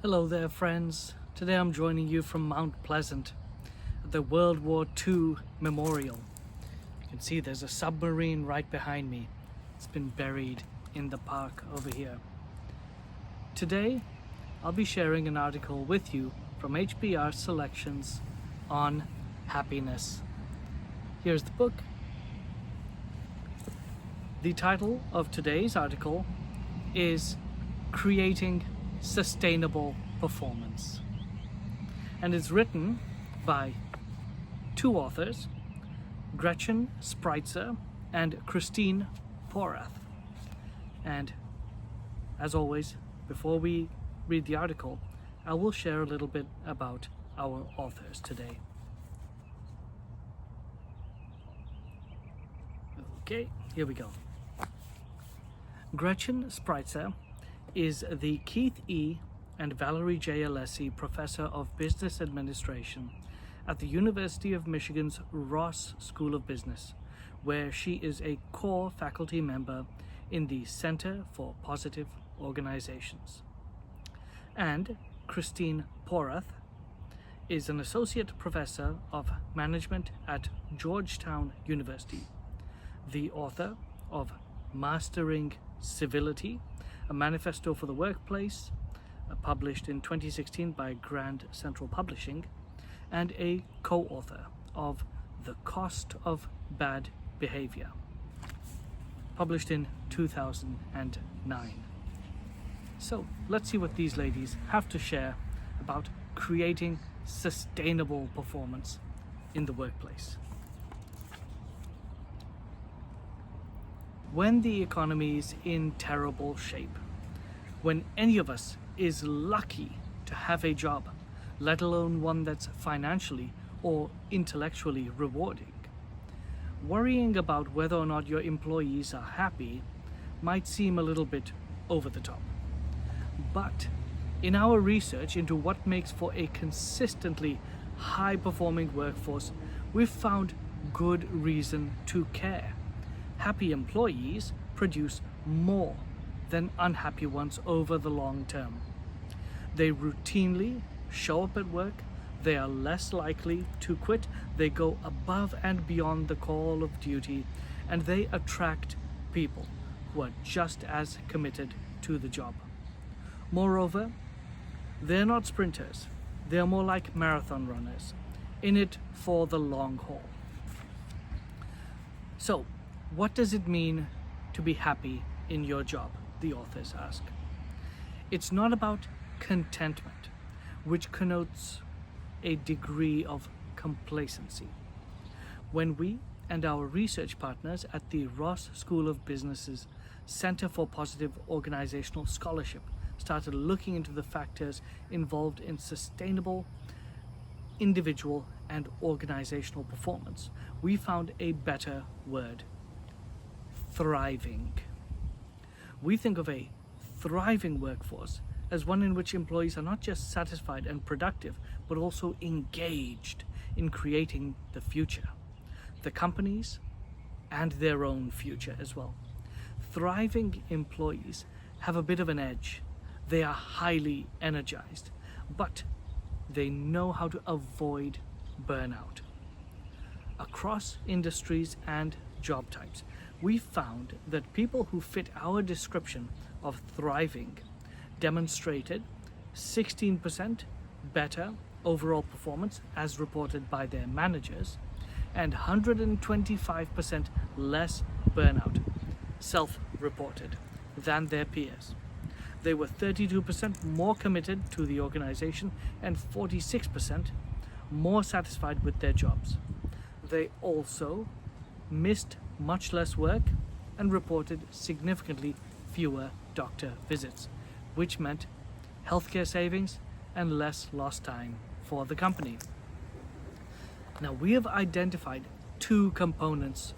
Hello there, friends. Today I'm joining you from Mount Pleasant at the World War II Memorial. You can see there's a submarine right behind me. It's been buried in the park over here. Today I'll be sharing an article with you from HBR Selections on happiness. Here's the book. The title of today's article is Creating Sustainable Performance, and it's written by two authors, Gretchen Spreitzer and Christine Porath. And as always, before we read the article, I will share a little bit about our authors today. Okay, here we go. Gretchen Spreitzer is the Keith E. and Valerie J. Alessi Professor of Business Administration at the University of Michigan's Ross School of Business, where she is a core faculty member in the Center for Positive Organizations. And Christine Porath is an Associate Professor of Management at Georgetown University, the author of Mastering Civility, a Manifesto for the Workplace, published in 2016 by Grand Central Publishing, and a co-author of The Cost of Bad Behavior, published in 2009. So let's see what these ladies have to share about creating sustainable performance in the workplace. When the economy is in terrible shape, when any of us is lucky to have a job, let alone one that's financially or intellectually rewarding, worrying about whether or not your employees are happy might seem a little bit over the top. But in our research into what makes for a consistently high-performing workforce, we've found good reason to care. Happy employees produce more than unhappy ones over the long term. They routinely show up at work, they are less likely to quit, they go above and beyond the call of duty, and they attract people who are just as committed to the job. Moreover, they're not sprinters, they're more like marathon runners, in it for the long haul. So, what does it mean to be happy in your job? The authors ask. It's not about contentment, which connotes a degree of complacency. When we and our research partners at the Ross School of Business's Center for Positive Organizational Scholarship started looking into the factors involved in sustainable individual and organizational performance, we found a better word: thriving. We think of a thriving workforce as one in which employees are not just satisfied and productive, but also engaged in creating the future, the company's and their own future as well. Thriving employees have a bit of an edge. They are highly energized, but they know how to avoid burnout. Across industries and job types, we found that people who fit our description of thriving demonstrated 16% better overall performance as reported by their managers, and 125% less burnout, self-reported, than their peers. They were 32% more committed to the organization and 46% more satisfied with their jobs. They also missed much less work and reported significantly fewer doctor visits, which meant healthcare savings and less lost time for the company. Now, we have identified two components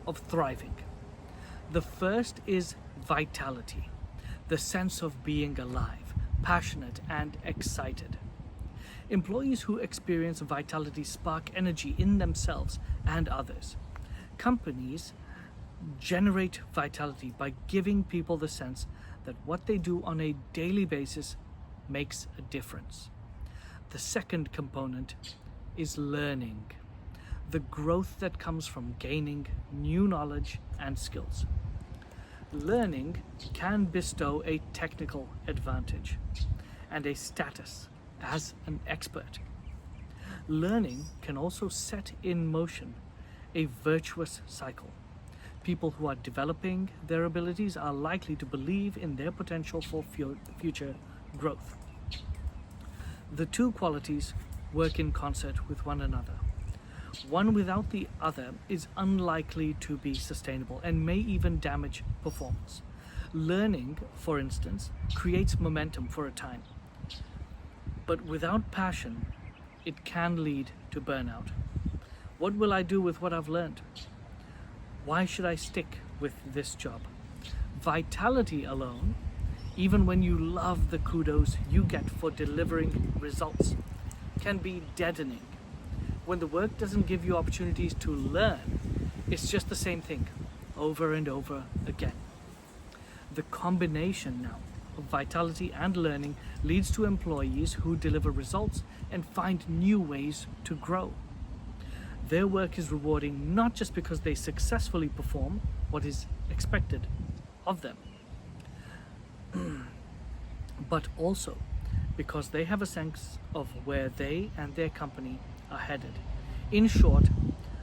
of thriving. The first is vitality, the sense of being alive, passionate, and excited. Employees who experience vitality spark energy in themselves and others. Companies generate vitality by giving people the sense that what they do on a daily basis makes a difference. The second component is learning, the growth that comes from gaining new knowledge and skills. Learning can bestow a technical advantage and a status as an expert. Learning can also set in motion a virtuous cycle. People who are developing their abilities are likely to believe in their potential for future growth. The two qualities work in concert with one another. One without the other is unlikely to be sustainable and may even damage performance. Learning, for instance, creates momentum for a time, but without passion, it can lead to burnout. What will I do with what I've learned? Why should I stick with this job? Vitality alone, even when you love the kudos you get for delivering results, can be deadening. When the work doesn't give you opportunities to learn, it's just the same thing over and over again. The combination now of vitality and learning leads to employees who deliver results and find new ways to grow. Their work is rewarding not just because they successfully perform what is expected of them, but also because they have a sense of where they and their company are headed. In short,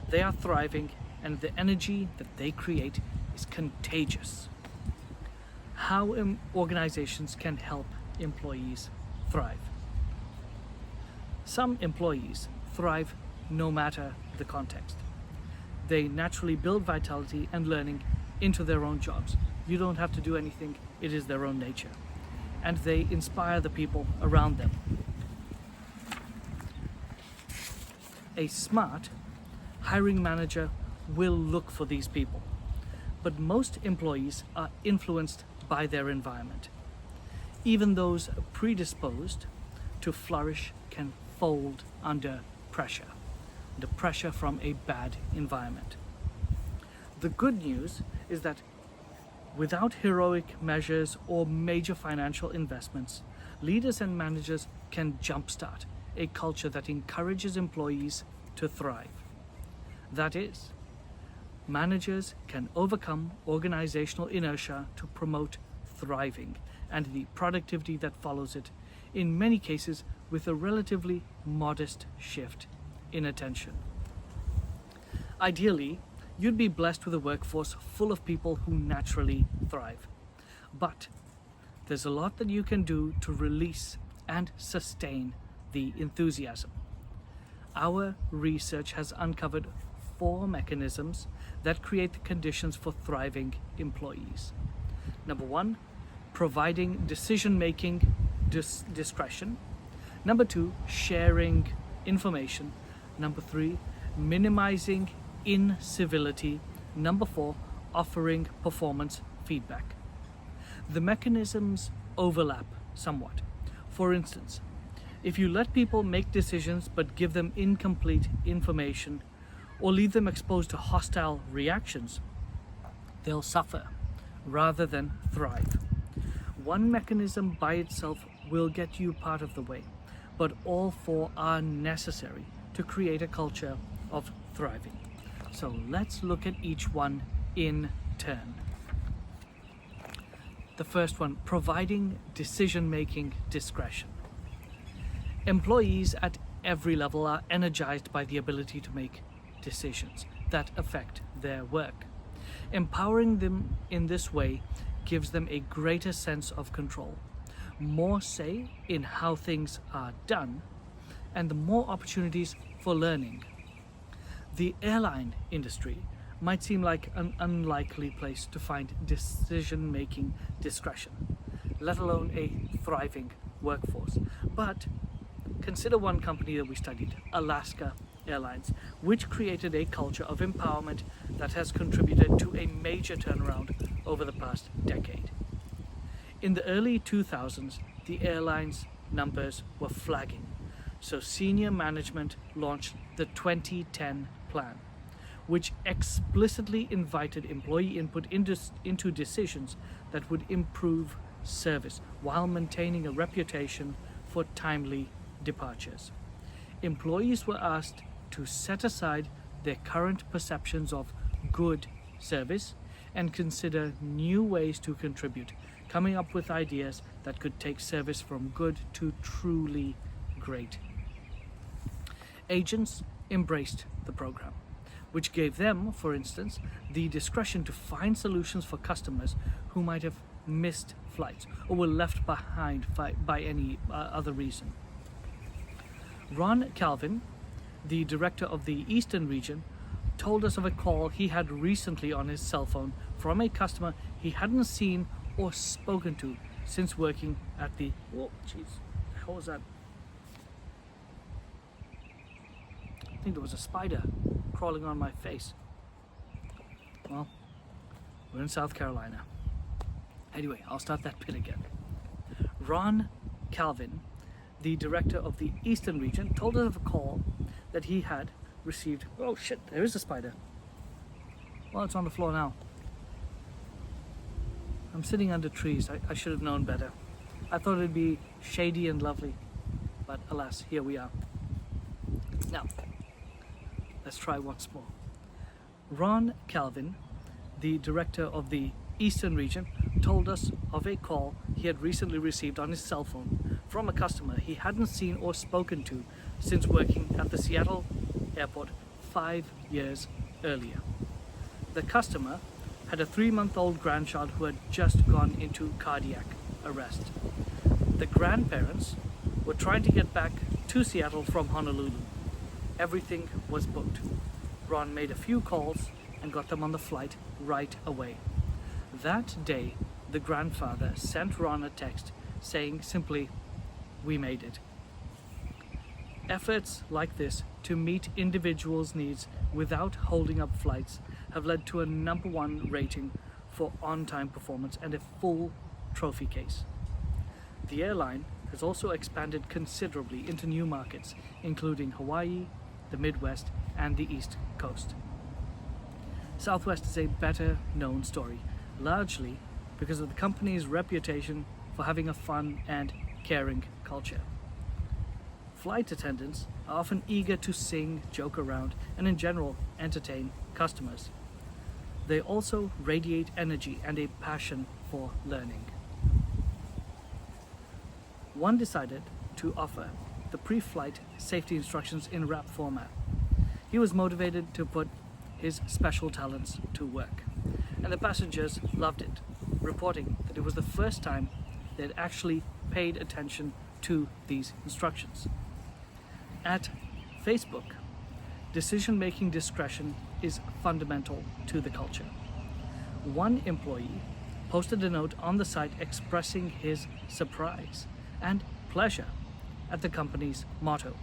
they are thriving and the energy that they create is contagious. How organizations can help employees thrive. Some employees thrive no matter the context. They naturally build vitality and learning into their own jobs. You don't have to do anything, it is their own nature. And they inspire the people around them. A smart hiring manager will look for these people, but most employees are influenced by their environment. Even those predisposed to flourish can fold under pressure, the pressure from a bad environment. The good news is that without heroic measures or major financial investments, leaders and managers can jumpstart a culture that encourages employees to thrive. That is, managers can overcome organizational inertia to promote thriving and the productivity that follows it, in many cases with a relatively modest shift in attention. Ideally, you'd be blessed with a workforce full of people who naturally thrive. But there's a lot that you can do to release and sustain the enthusiasm. Our research has uncovered 4 mechanisms that create the conditions for thriving employees. Number 1, providing decision-making discretion. Number 2, sharing information. Number 3, minimizing incivility. Number 4, offering performance feedback. The mechanisms overlap somewhat. For instance, if you let people make decisions but give them incomplete information or leave them exposed to hostile reactions, they'll suffer rather than thrive. One mechanism by itself will get you part of the way, but all 4 are necessary to create a culture of thriving. So let's look at each one in turn. The first one, providing decision-making discretion. Employees at every level are energized by the ability to make decisions that affect their work. Empowering them in this way gives them a greater sense of control, more say in how things are done, and the more opportunities for learning. The airline industry might seem like an unlikely place to find decision-making discretion, let alone a thriving workforce. But consider one company that we studied, Alaska Airlines, which created a culture of empowerment that has contributed to a major turnaround over the past decade. In the early 2000s, the airline's numbers were flagging, so senior management launched the 2010 plan, which explicitly invited employee input into decisions that would improve service while maintaining a reputation for timely departures. Employees were asked to set aside their current perceptions of good service and consider new ways to contribute, coming up with ideas that could take service from good to truly great. Agents embraced the program, which gave them, for instance, the discretion to find solutions for customers who might have missed flights or were left behind by any other reason. Ron Calvin, the director of the Eastern region, told us of a call he had recently on his cell phone from a customer he hadn't seen or spoken to since working at the... Whoa, jeez, how was that? I think there was a spider crawling on my face. Well, we're in South Carolina. Anyway, I'll start that bit again. Ron Calvin, the director of the Eastern region, told us of a call that he had received. Oh shit, there is a spider. Well, it's on the floor now. I'm sitting under trees. I should have known better. I thought it'd be shady and lovely, but alas, here we are. Now, let's try once more. Ron Calvin, the director of the Eastern region, told us of a call he had recently received on his cell phone from a customer he hadn't seen or spoken to since working at the Seattle airport 5 years earlier. The customer had a 3-month-old grandchild who had just gone into cardiac arrest. The grandparents were trying to get back to Seattle from Honolulu. Everything was booked. Ron made a few calls and got them on the flight right away. That day, the grandfather sent Ron a text saying simply, "We made it." Efforts like this to meet individuals' needs without holding up flights have led to a #1 rating for on-time performance and a full trophy case. The airline has also expanded considerably into new markets, including Hawaii, the Midwest, and the East Coast. Southwest is a better known story, largely because of the company's reputation for having a fun and caring culture. Flight attendants are often eager to sing, joke around, and in general entertain customers. They also radiate energy and a passion for learning. One decided to offer the pre-flight safety instructions in rap format. He was motivated to put his special talents to work, and the passengers loved it, reporting that it was the first time they had actually paid attention to these instructions. At Facebook, decision-making discretion is fundamental to the culture. One employee posted a note on the site expressing his surprise and pleasure at the company's motto,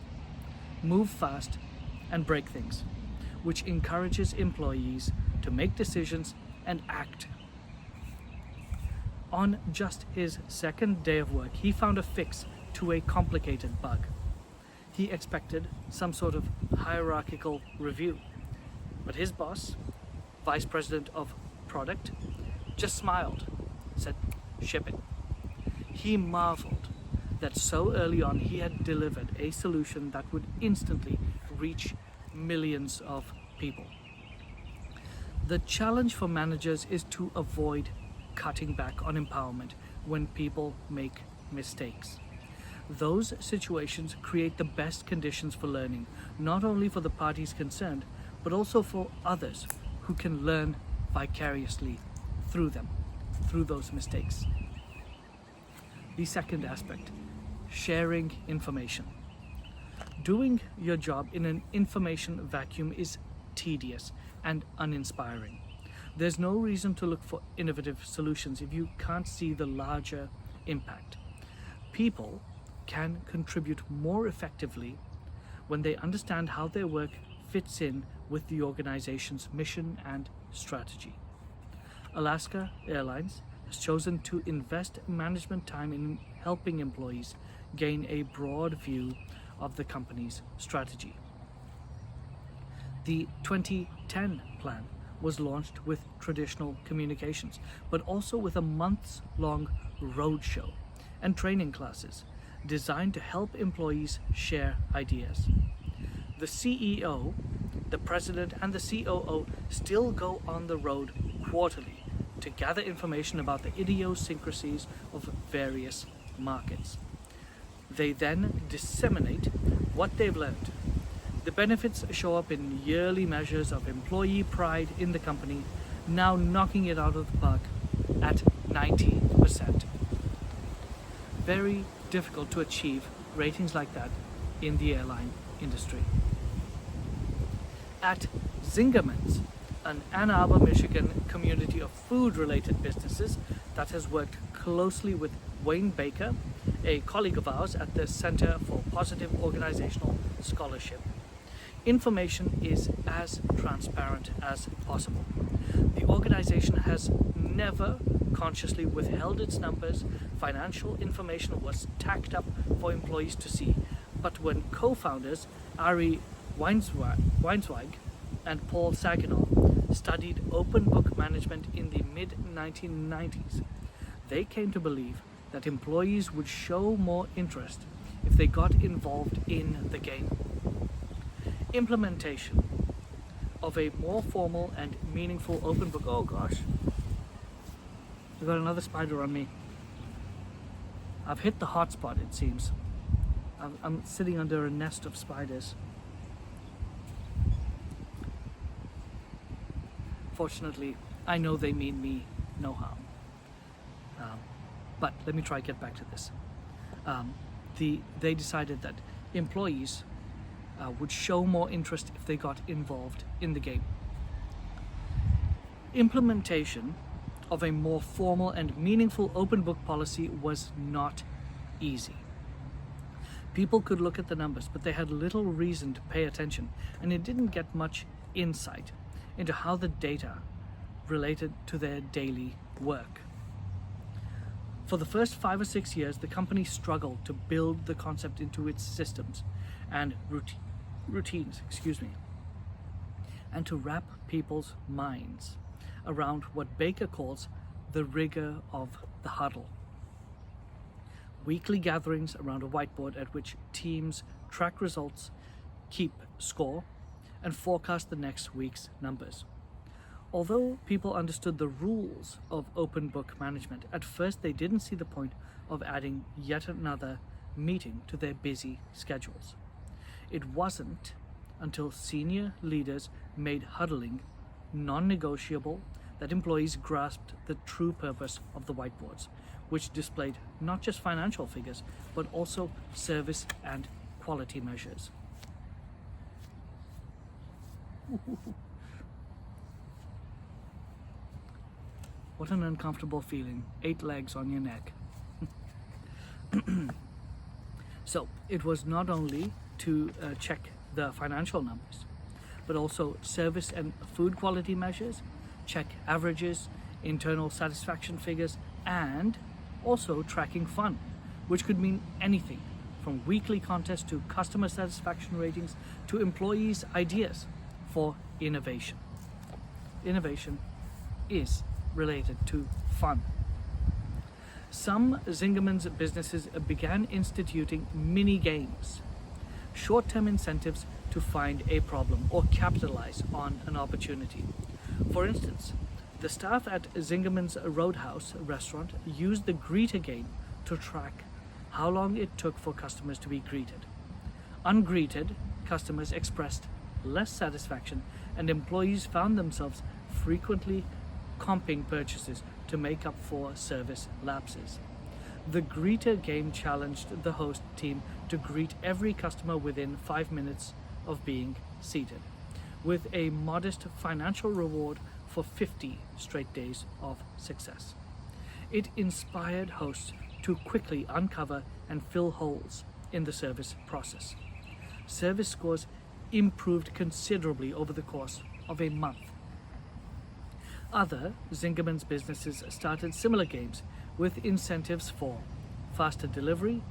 "Move fast and break things," which encourages employees to make decisions and act. On just his second day of work, he found a fix to a complicated bug. He expected some sort of hierarchical review, but his boss, vice president of product, just smiled, said, "Ship it." He marveled that so early on he had delivered a solution that would instantly reach millions of people. The challenge for managers is to avoid cutting back on empowerment when people make mistakes. Those situations create the best conditions for learning, not only for the parties concerned, but also for others who can learn vicariously through them, through those mistakes. The second aspect, sharing information. Doing your job in an information vacuum is tedious and uninspiring. There's no reason to look for innovative solutions if you can't see the larger impact. People can contribute more effectively when they understand how their work fits in with the organization's mission and strategy. Alaska Airlines has chosen to invest management time in helping employees gain a broad view of the company's strategy. The 2010 plan was launched with traditional communications, but also with a months-long roadshow and training classes designed to help employees share ideas. The CEO, the president, and the COO still go on the road quarterly to gather information about the idiosyncrasies of various markets. They then disseminate what they've learned. The benefits show up in yearly measures of employee pride in the company, now knocking it out of the park at 90%. Very difficult to achieve ratings like that in the airline industry. At Zingerman's, an Ann Arbor, Michigan community of food-related businesses that has worked closely with Wayne Baker, a colleague of ours at the Center for Positive Organizational Scholarship. Information is as transparent as possible. The organization has never consciously withheld its numbers. Financial information was tacked up for employees to see. But when co-founders Ari Weinzweig and Paul Saginaw studied open book management in the mid-1990s, they came to believe that employees would show more interest if they got involved in the game. Implementation of a more formal and meaningful open book. Oh gosh, I got another spider on me. I've hit the hot spot, it seems. I'm sitting under a nest of spiders. Fortunately, I know they mean me no harm. But let me try to get back to this. They decided that employees would show more interest if they got involved in the game. Implementation of a more formal and meaningful open book policy was not easy. People could look at the numbers, but they had little reason to pay attention, and it didn't get much insight into how the data related to their daily work. For the first 5 or 6 years, the company struggled to build the concept into its systems and routines, and to wrap people's minds around what Baker calls the rigor of the huddle. Weekly gatherings around a whiteboard at which teams track results, keep score, and forecast the next week's numbers. Although people understood the rules of open book management, at first they didn't see the point of adding yet another meeting to their busy schedules. It wasn't until senior leaders made huddling non-negotiable that employees grasped the true purpose of the whiteboards, which displayed not just financial figures, but also service and quality measures. What an uncomfortable feeling, 8 legs on your neck. So it was not only to check the financial numbers, but also service and food quality measures, check averages, internal satisfaction figures, and also tracking fun, which could mean anything from weekly contests to customer satisfaction ratings to employees' ideas for innovation. Innovation is related to fun. Some Zingerman's businesses began instituting mini games, short-term incentives to find a problem or capitalize on an opportunity. For instance, the staff at Zingerman's Roadhouse restaurant used the greeter game to track how long it took for customers to be greeted. Ungreeted customers expressed less satisfaction, and employees found themselves frequently comping purchases to make up for service lapses. The greeter game challenged the host team to greet every customer within 5 minutes of being seated, with a modest financial reward for 50 straight days of success. It inspired hosts to quickly uncover and fill holes in the service process. Service scores improved considerably over the course of a month. Other Zingerman's businesses started similar games with incentives for faster delivery,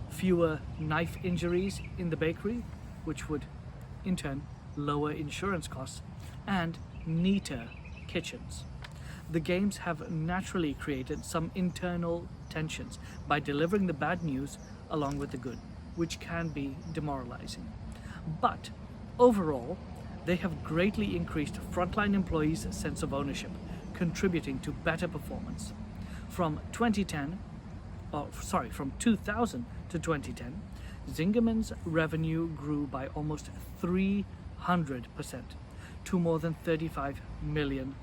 fewer knife injuries in the bakery, which would in turn lower insurance costs, and neater kitchens. The games have naturally created some internal tensions by delivering the bad news along with the good, which can be demoralizing. But overall, they have greatly increased frontline employees' sense of ownership, contributing to better performance. From 2000 to 2010, Zingerman's revenue grew by almost 300% to more than $35 million.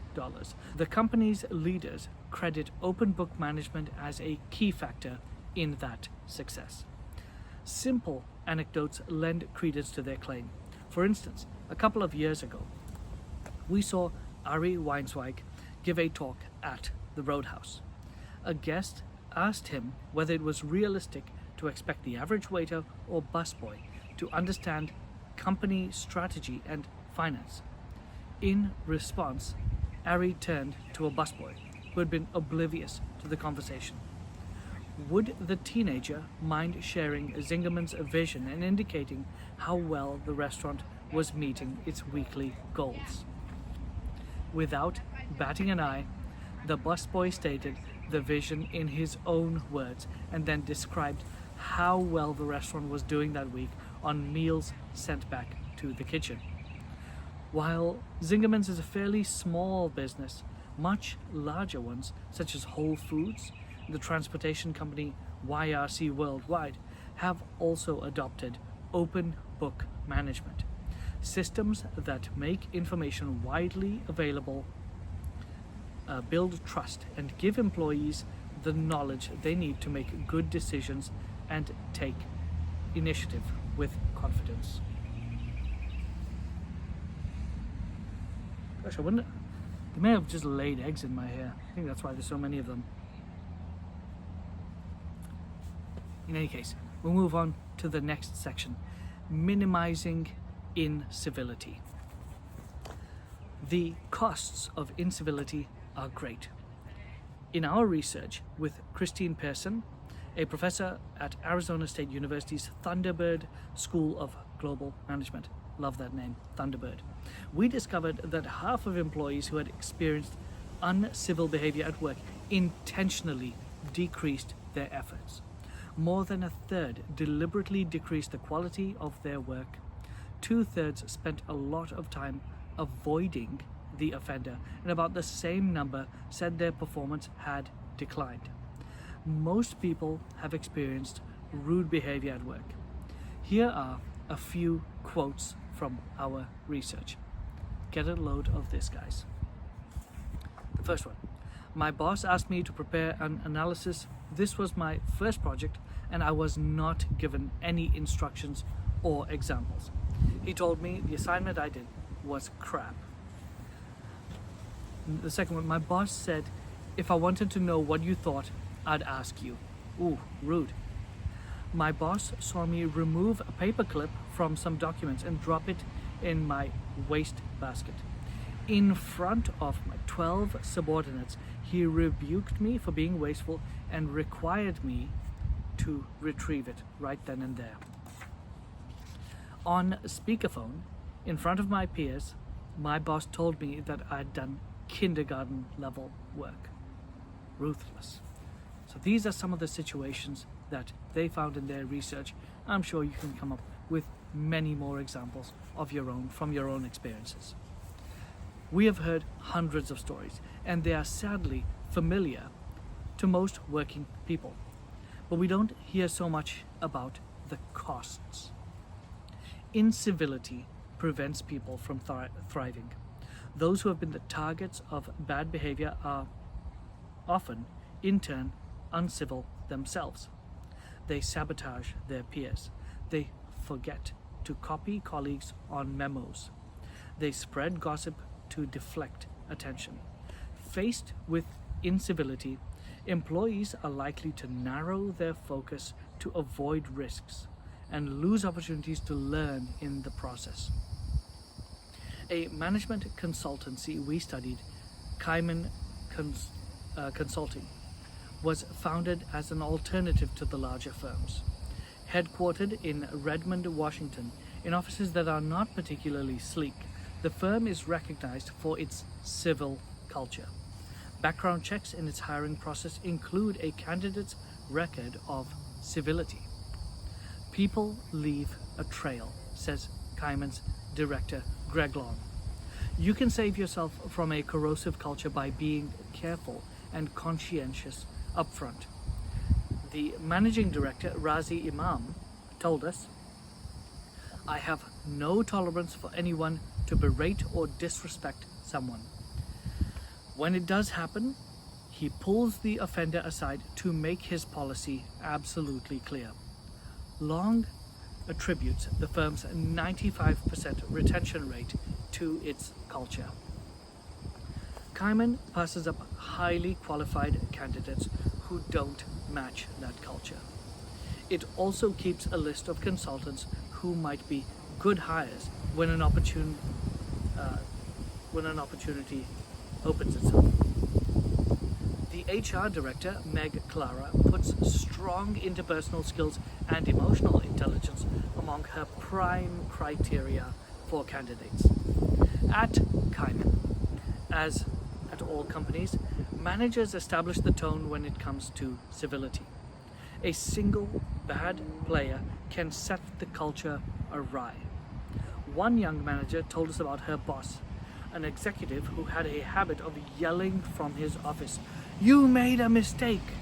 The company's leaders credit open book management as a key factor in that success. Simple anecdotes lend credence to their claim. For instance, a couple of years ago, we saw Ari Weinzweig give a talk at the Roadhouse. A guest asked him whether it was realistic to expect the average waiter or busboy to understand company strategy and finance. In response, Ari turned to a busboy who had been oblivious to the conversation. Would the teenager mind sharing Zingerman's vision and indicating how well the restaurant was meeting its weekly goals? Without batting an eye, the busboy stated the vision in his own words and then described how well the restaurant was doing that week on meals sent back to the kitchen. While Zingerman's is a fairly small business, much larger ones, such as Whole Foods, the transportation company YRC Worldwide, have also adopted open book management, systems that make information widely available, build trust, and give employees the knowledge they need to make good decisions and take initiative with confidence. Gosh, I wonder, they may have just laid eggs in my hair. I think that's why there's so many of them. In any case, we'll move on to the next section, minimizing incivility. The costs of incivility are great. In our research with Christine Pearson, a professor at Arizona State University's Thunderbird School of Global Management, love that name, Thunderbird, we discovered that half of employees who had experienced uncivil behavior at work intentionally decreased their efforts. More than a third deliberately decreased the quality of their work. 2/3 spent a lot of time avoiding the offender, and about the same number said their performance had declined. Most people have experienced rude behavior at work. Here are a few quotes from our research. Get a load of this, guys. The first one. My boss asked me to prepare an analysis. This was my first project and I was not given any instructions or examples. He told me the assignment I did was crap. The second one, my boss said if I wanted to know what you thought, I'd ask you. Ooh, rude. My boss saw me remove a paperclip from some documents and drop it in my waste basket. In front of my 12 subordinates, he rebuked me for being wasteful and required me to retrieve it right then and there. On speakerphone, in front of my peers, my boss told me that I'd done kindergarten level work. Ruthless. So these are some of the situations that they found in their research. I'm sure you can come up with many more examples of your own, from your own experiences. We have heard hundreds of stories, and they are sadly familiar to most working people. But we don't hear so much about the costs. Incivility prevents people from thriving. Those who have been the targets of bad behavior are often, in turn, uncivil themselves. They sabotage their peers. They forget to copy colleagues on memos. They spread gossip to deflect attention. Faced with incivility, employees are likely to narrow their focus to avoid risks and lose opportunities to learn in the process. A management consultancy we studied, Kaiman Consulting, was founded as an alternative to the larger firms. Headquartered in Redmond, Washington, in offices that are not particularly sleek, the firm is recognized for its civil culture. Background checks in its hiring process include a candidate's record of civility. People leave a trail, says Kaiman's director Greg Long. You can save yourself from a corrosive culture by being careful and conscientious upfront. The managing director, Razi Imam, told us, "I have no tolerance for anyone to berate or disrespect someone. When it does happen, he pulls the offender aside to make his policy absolutely clear." Long attributes the firm's 95% retention rate to its culture. Kaiman passes up highly qualified candidates who don't match that culture. It also keeps a list of consultants who might be good hires when an opportunity opens itself. The HR director, Meg Clara, puts strong interpersonal skills and emotional intelligence among her prime criteria for candidates. At Kaiman, as at all companies, managers establish the tone when it comes to civility. A single bad player can set the culture awry. One young manager told us about her boss, an executive who had a habit of yelling from his office, "You made a mistake,"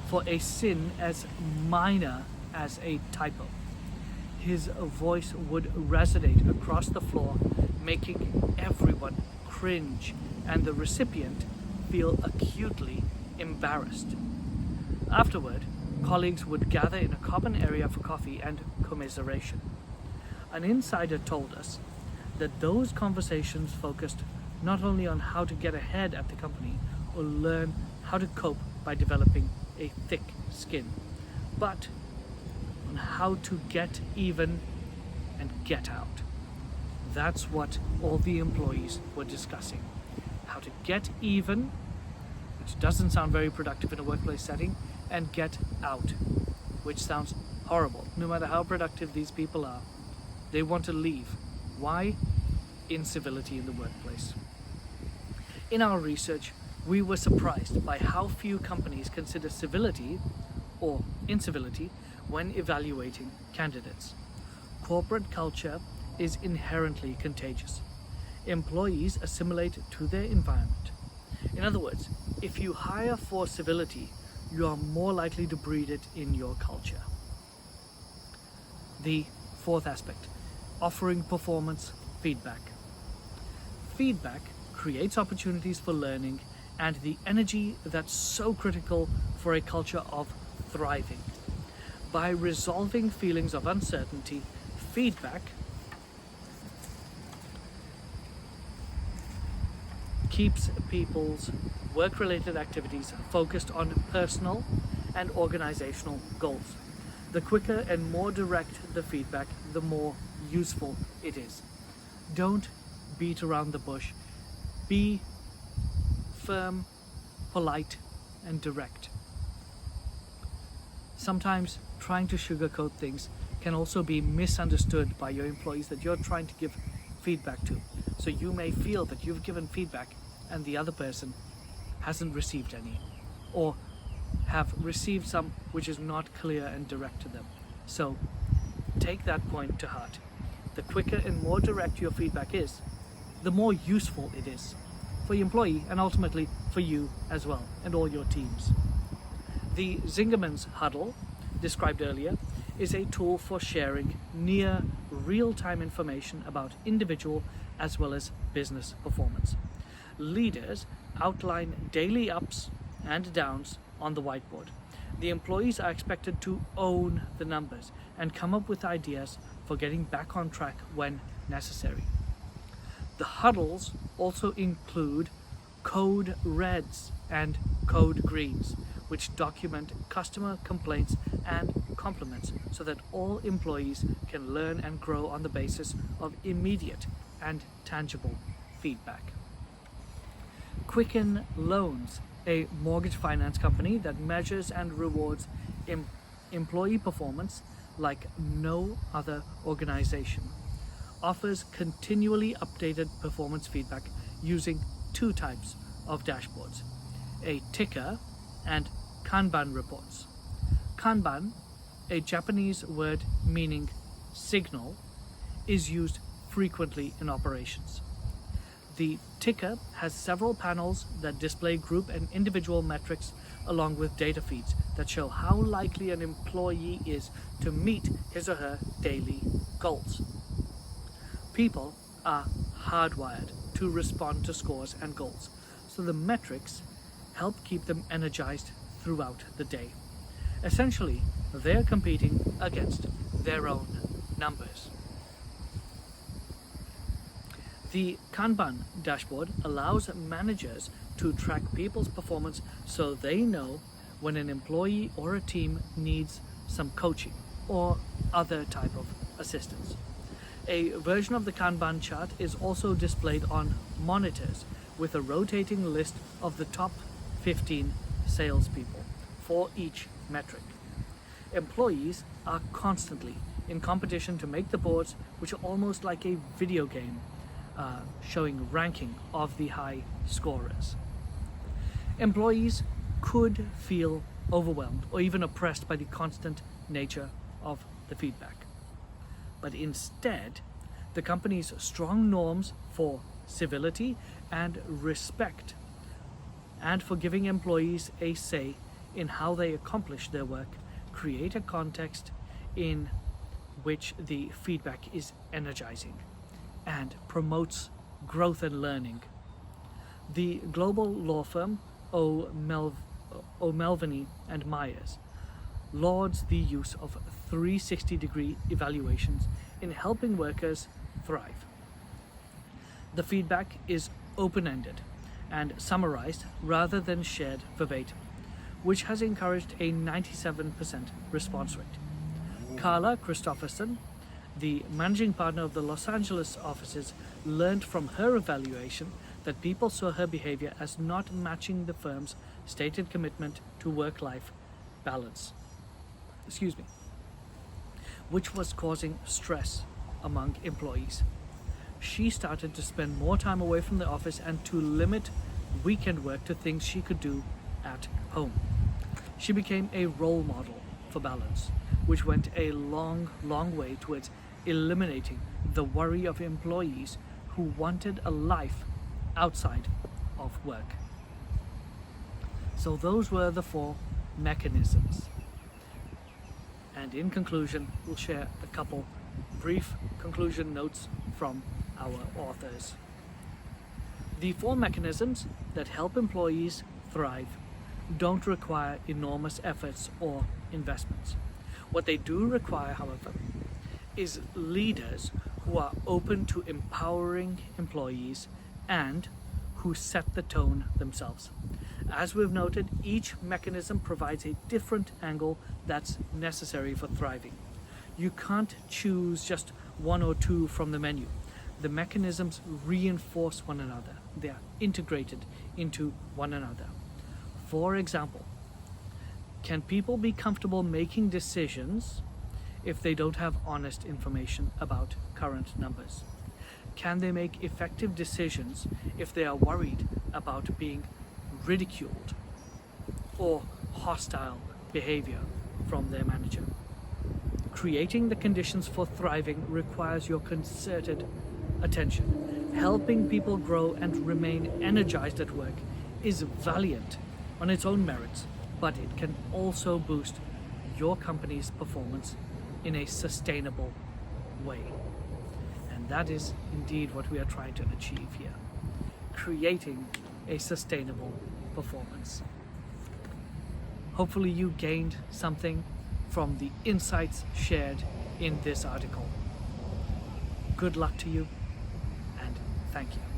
for a sin as minor as a typo. His voice would resonate across the floor, making everyone cringe and the recipient feel acutely embarrassed. Afterward, colleagues would gather in a common area for coffee and commiseration. An insider told us that those conversations focused not only on how to get ahead at the company or learn how to cope by developing a thick skin, but on how to get even and get out. That's what all the employees were discussing. How to get even, which doesn't sound very productive in a workplace setting, and get out, which sounds horrible. No matter how productive these people are, they want to leave. Why? Incivility in the workplace. In our research, we were surprised by how few companies consider civility or incivility when evaluating candidates. Corporate culture is inherently contagious. Employees assimilate to their environment. In other words, if you hire for civility, you are more likely to breed it in your culture. The fourth aspect, offering performance feedback. Feedback creates opportunities for learning and the energy that's so critical for a culture of thriving. By resolving feelings of uncertainty, feedback keeps people's work-related activities focused on personal and organizational goals. The quicker and more direct the feedback, the more useful it is. Don't beat around the bush. Be firm, polite, and direct. Sometimes trying to sugarcoat things can also be misunderstood by your employees that you're trying to give feedback to. So you may feel that you've given feedback and the other person hasn't received any, or have received some which is not clear and direct to them. So take that point to heart. The quicker and more direct your feedback is, the more useful it is for the employee and ultimately for you as well and all your teams. The Zingerman's Huddle, described earlier, is a tool for sharing near real-time information about individual as well as business performance. Leaders outline daily ups and downs on the whiteboard. The employees are expected to own the numbers and come up with ideas for getting back on track when necessary. The huddles also include code reds and code greens, which document customer complaints and compliments so that all employees can learn and grow on the basis of immediate and tangible feedback. Quicken Loans, a mortgage finance company that measures and rewards employee performance like no other organization, offers continually updated performance feedback using two types, of dashboards: a ticker and Kanban reports. Kanban, a Japanese word meaning signal, is used frequently in operations. The ticker has several panels that display group and individual metrics along with data feeds that show how likely an employee is to meet his or her daily goals. People are hardwired to respond to scores and goals, so the metrics help keep them energized throughout the day. Essentially, they're competing against their own numbers. The Kanban dashboard allows managers to track people's performance so they know when an employee or a team needs some coaching or other type of assistance. A version of the Kanban chart is also displayed on monitors with a rotating list of the top 15 salespeople for each metric. Employees are constantly in competition to make the boards, which are almost like a video game showing ranking of the high scorers. Employees could feel overwhelmed or even oppressed by the constant nature of the feedback. But instead, the company's strong norms for civility and respect, and for giving employees a say in how they accomplish their work, create a context in which the feedback is energizing and promotes growth and learning. The global law firm O'Melveny and Myers lauds the use of 360-degree evaluations in helping workers thrive. The feedback is open-ended and summarized rather than shared verbatim, which has encouraged a 97% response rate. Carla Christopherson, the managing partner of the Los Angeles offices, learned from her evaluation that people saw her behavior as not matching the firm's stated commitment to work-life balance, which was causing stress among employees. She started to spend more time away from the office and to limit weekend work to things she could do at home. She became a role model for balance, which went a long way towards eliminating the worry of employees who wanted a life outside of work. So those were the 4 mechanisms. And in conclusion, we'll share a couple brief conclusion notes from our authors. The 4 mechanisms that help employees thrive don't require enormous efforts or investments. What they do require, however, is leaders who are open to empowering employees and who set the tone themselves. As we've noted, each mechanism provides a different angle that's necessary for thriving. You can't choose just 1 or 2 from the menu. The mechanisms reinforce one another. They are integrated into one another. For example, can people be comfortable making decisions if they don't have honest information about current numbers? Can they make effective decisions if they are worried about being ridiculed or hostile behavior from their manager? Creating the conditions for thriving requires your concerted attention. Helping people grow and remain energized at work is valiant on its own merits, but it can also boost your company's performance in a sustainable way. And that is indeed what we are trying to achieve here, creating a sustainable performance. Hopefully you gained something from the insights shared in this article. Good luck to you, and thank you.